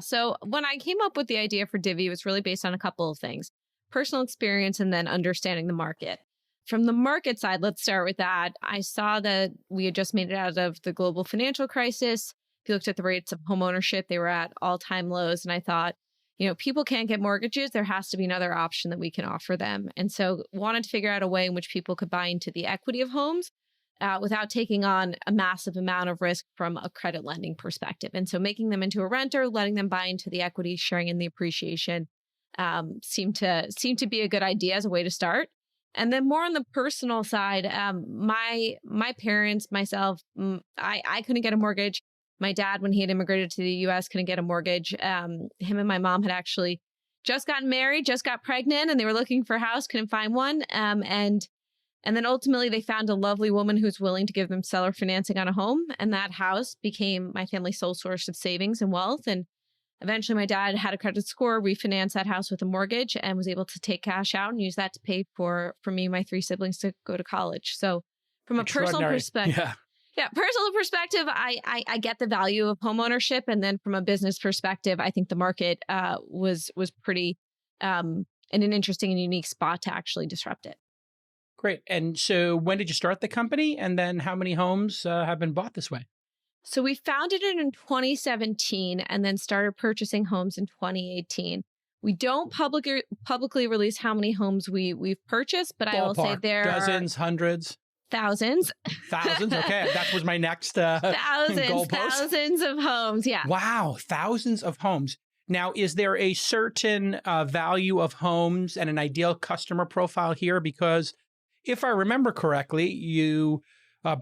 So when I came up with the idea for Divvy, it was really based on a couple of things: personal experience and then understanding the market. From the market side, let's start with that. I saw that we had just made it out of the global financial crisis. If you looked at the rates of home ownership, they were at all-time lows. And I thought, people can't get mortgages. There has to be another option that we can offer them. And so wanted to figure out a way in which people could buy into the equity of homes without taking on a massive amount of risk from a credit lending perspective. And so making them into a renter, letting them buy into the equity, sharing in the appreciation seemed to be a good idea as a way to start. And then more on the personal side, my parents, myself, I couldn't get a mortgage. My dad, when he had immigrated to the U.S., couldn't get a mortgage. Him and my mom had actually just gotten married, just got pregnant, and they were looking for a house, couldn't find one. And then ultimately they found a lovely woman who's willing to give them seller financing on a home. And that house became my family's sole source of savings and wealth. And eventually my dad had a credit score, refinanced that house with a mortgage, and was able to take cash out and use that to pay for me and my three siblings to go to college. So from a personal perspective, personal perspective, I get the value of homeownership. And then from a business perspective, I think the market was pretty in an interesting and unique spot to actually disrupt it. Great. And so when did you start the company? And then how many homes have been bought this way? So we founded it in 2017 and then started purchasing homes in 2018. We don't publicly release how many homes we've purchased, but I will say there dozens, hundreds. Thousands. Thousands. Okay. That was my next thousands of homes. Yeah. Wow. Thousands of homes. Now, is there a certain value of homes and an ideal customer profile here? Because if I remember correctly, you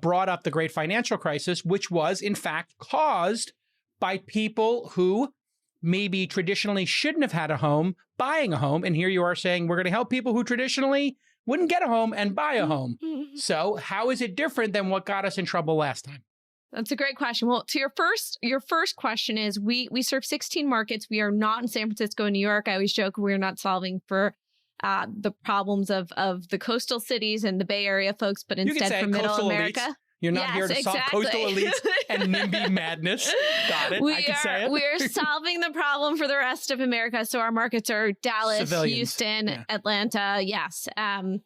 brought up the great financial crisis, which was in fact caused by people who maybe traditionally shouldn't have had a home buying a home. And here you are saying we're going to help people who traditionally wouldn't get a home and buy a home. So how is it different than what got us in trouble last time? That's a great question. Well, to your first question is we serve 16 markets. We are not in San Francisco and New York. I always joke we're not solving for the problems of the coastal cities and the Bay Area folks, but instead for middle America. Elites. You're not here to solve coastal elites and NIMBY madness. Got it. I can say it. We're solving the problem for the rest of America. So our markets are Dallas, Civilians. Houston, Atlanta. Yes. And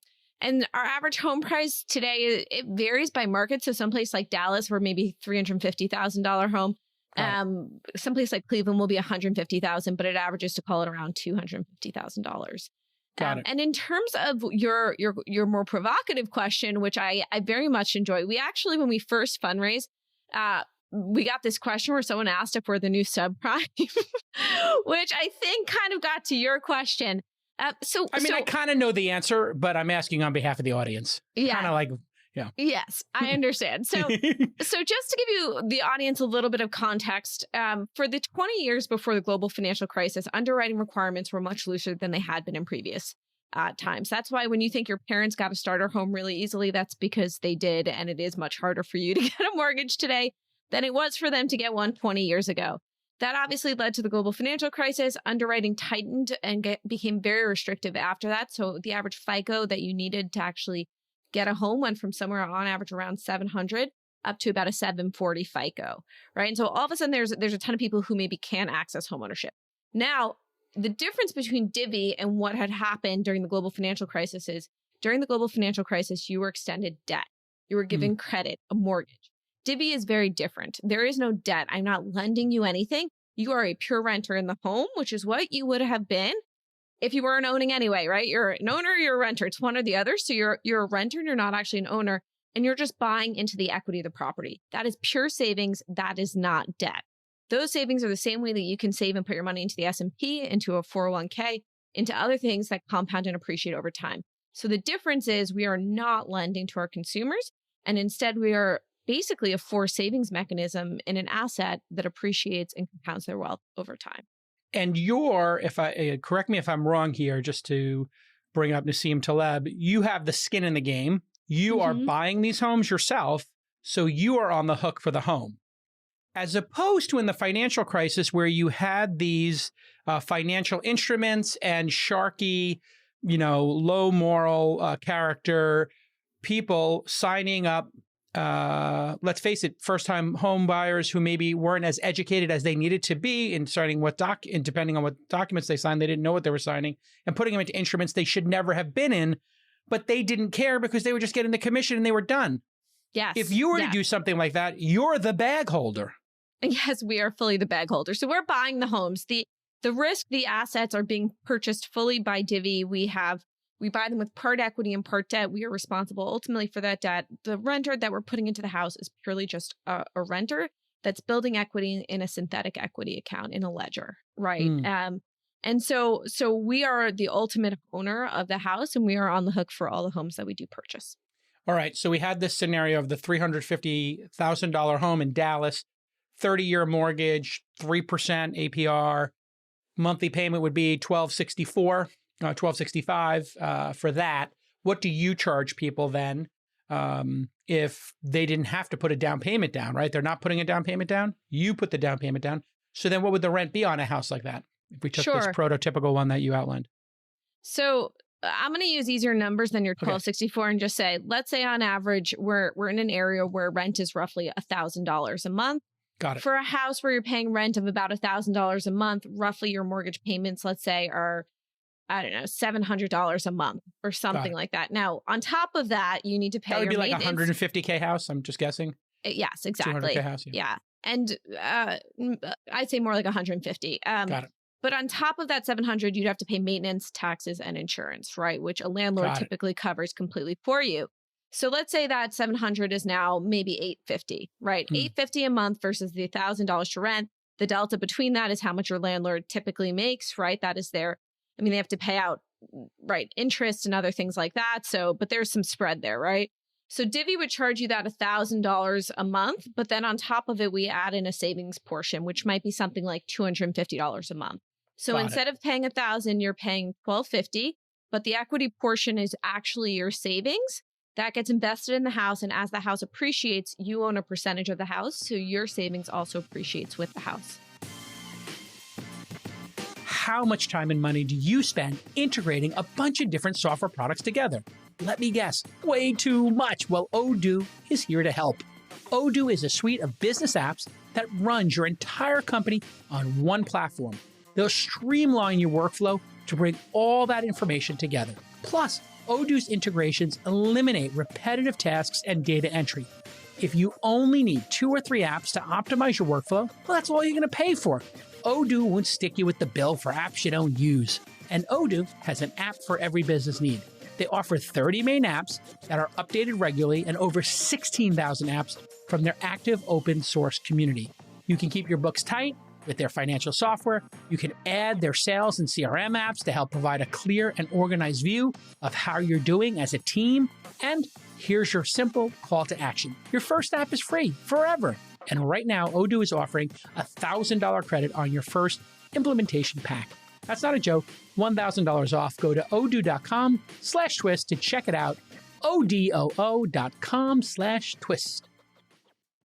our average home price today, it varies by market. So someplace like Dallas, we're maybe $350,000 home. Someplace like Cleveland will be $150,000, but it averages to call it around $250,000. Got it. And in terms of your more provocative question, which I very much enjoy, we actually, when we first fundraised, we got this question where someone asked if we're the new subprime, which I think kind of got to your question. I kind of know the answer, but I'm asking on behalf of the audience. Yeah. Kind of like, yeah. Yes, I understand. So just to give you the audience a little bit of context, for the 20 years before the global financial crisis, underwriting requirements were much looser than they had been in previous times. That's why when you think your parents got a starter home really easily, that's because they did. And it is much harder for you to get a mortgage today than it was for them to get one 20 years ago. That obviously led to the global financial crisis. Underwriting tightened and became very restrictive after that. So the average FICO that you needed to actually get a home went from somewhere on average around 700 up to about a 740 FICO, right? And so all of a sudden there's a ton of people who maybe can't access homeownership. Now, the difference between Divvy and what had happened during the global financial crisis is during the global financial crisis, you were extended debt. You were given credit, a mortgage. Divvy is very different. There is no debt. I'm not lending you anything. You are a pure renter in the home, which is what you would have been if you weren't owning anyway, right? You're an owner, you're a renter. It's one or the other. So you're a renter and you're not actually an owner, and you're just buying into the equity of the property. That is pure savings. That is not debt. Those savings are the same way that you can save and put your money into the S&P, into a 401k, into other things that compound and appreciate over time. So the difference is we are not lending to our consumers, and instead we are basically a forced savings mechanism in an asset that appreciates and compounds their wealth over time. And correct me if I'm wrong here, just to bring up Nassim Taleb, you have the skin in the game. You are buying these homes yourself, so you are on the hook for the home. As opposed to in the financial crisis where you had these financial instruments and sharky, low moral character people signing up let's face it, first-time home buyers who maybe weren't as educated as they needed to be in starting and depending on what documents they signed, they didn't know what they were signing, and putting them into instruments they should never have been in, but they didn't care because they were just getting the commission and they were done. Yes. If you were to do something like that, you're the bag holder. Yes, we are fully the bag holder. So we're buying the homes. The risk, the assets are being purchased fully by Divvy. We buy them with part equity and part debt. We are responsible ultimately for that debt. The renter that we're putting into the house is purely just a renter that's building equity in a synthetic equity account in a ledger, right? And so we are the ultimate owner of the house, and we are on the hook for all the homes that we do purchase. All right. So we had this scenario of the $350,000 home in Dallas, 30-year mortgage, 3% APR. Monthly payment would be $1,265 for that. What do you charge people then if they didn't have to put a down payment down, right? They're not putting a down payment down. You put the down payment down. So then what would the rent be on a house like that if we took this prototypical one that you outlined? So I'm going to use easier numbers than your 1264 and just say, let's say on average, we're in an area where rent is roughly $1,000 a month. Got it. For a house where you're paying rent of about $1,000 a month, roughly your mortgage payments, let's say, are, I don't know, $700 a month or something like that. Now, on top of that, you need to pay. That would be like a $150K house. I'm just guessing. Yes, exactly. $200K house. Yeah. And I'd say more like 150. Got it. But on top of that 700, you'd have to pay maintenance, taxes, and insurance, right? Which a landlord typically covers completely for you. So let's say that 700 is now maybe 850, right? 850 a month versus the $1,000 to rent. The delta between that is how much your landlord typically makes, right? That is their, I mean, they have to pay out, right, interest and other things like that. So, but there's some spread there, right? So Divvy would charge you that $1,000 a month, but then on top of it, we add in a savings portion, which might be something like $250 a month. So instead of paying $1,000, you're paying $1,250, but the equity portion is actually your savings. That gets invested in the house, and as the house appreciates, you own a percentage of the house, so your savings also appreciates with the house. How much time and money do you spend integrating a bunch of different software products together? Let me guess, way too much. Well, Odoo is here to help. Odoo is a suite of business apps that runs your entire company on one platform. They'll streamline your workflow to bring all that information together. Plus, Odoo's integrations eliminate repetitive tasks and data entry. If you only need 2 or 3 apps to optimize your workflow, well, that's all you're going to pay for. Odoo won't stick you with the bill for apps you don't use. And Odoo has an app for every business need. They offer 30 main apps that are updated regularly and over 16,000 apps from their active open source community. You can keep your books tight with their financial software. You can add their sales and CRM apps to help provide a clear and organized view of how you're doing as a team. And here's your simple call to action. Your first app is free forever. And right now, Odoo is offering a $1,000 credit on your first implementation pack. That's not a joke. $1,000 off. Go to odoo.com/twist to check it out. odoo.com/twist.